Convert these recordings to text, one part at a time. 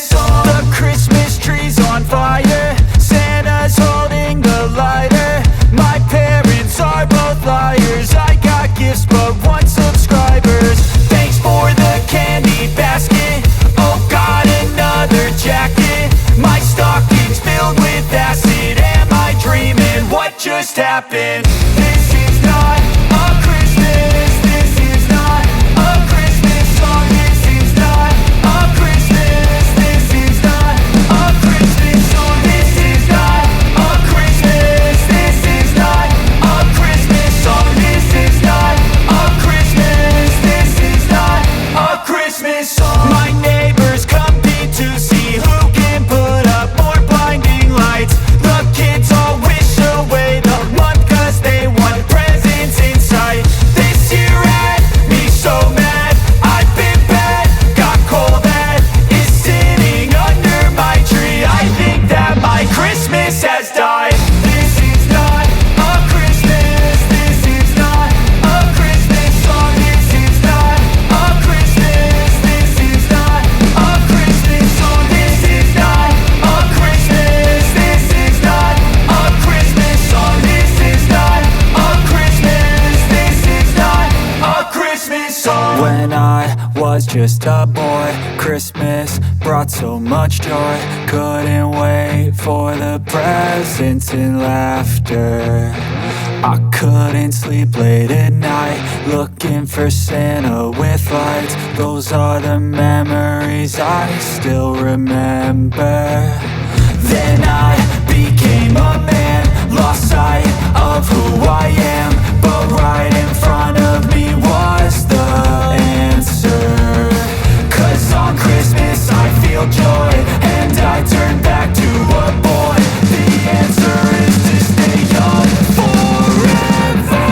Christmas song. The Christmas tree's on fire, Santa's holding the lighter. My parents are both liars, I got gifts but one subscribers. Thanks for the candy basket, oh got another jacket. My stocking's filled with acid, am I dreaming? What just happened? This is not a Christmas, this is not a Christmas song. This is not a Christmas, this is not a Christmas song. This is not a Christmas, this is not a Christmas song. This is not a Christmas, this is not a Christmas song. My neighbors compete to see who can put up more blinding lights. The kids all wish away the month cause they want presents in sight. This year had me so mad, I've been bad, got coal that is sitting under my tree. I think that my Christmas has died. This is not a Christmas, this is not a Christmas song. This is not a Christmas, this is not a Christmas song. This is not a Christmas, this is not a Christmas song. This is not a Christmas, this is not a Christmas song. When I was just a boy, Christmas brought so much joy. Couldn't wait for the presents and laughter. I couldn't sleep late at night, looking for Santa with lights. Those are the memories I still remember. Then I became a man, lost sight of who I am. But right in front of me was the answer. Cause on Christmas I feel joy, and I turn back to a boy. The answer is to stay young forever.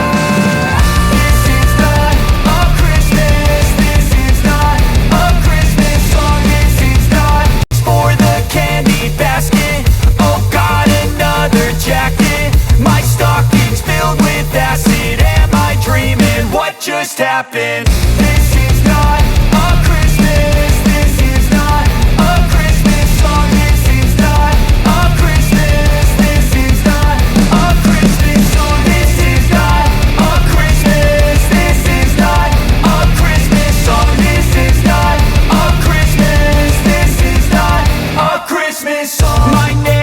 This is not a Christmas, this is not a Christmas song. This is not for the candy basket, oh got another jacket. My stocking's filled with acid, am I dreaming? What just happened? This is not a Christmas, this is not a Christmas song. This is not a Christmas, this is not a Christmas song. This is not a Christmas, this is not a Christmas song. This is not a Christmas, this is not a Christmas song. My name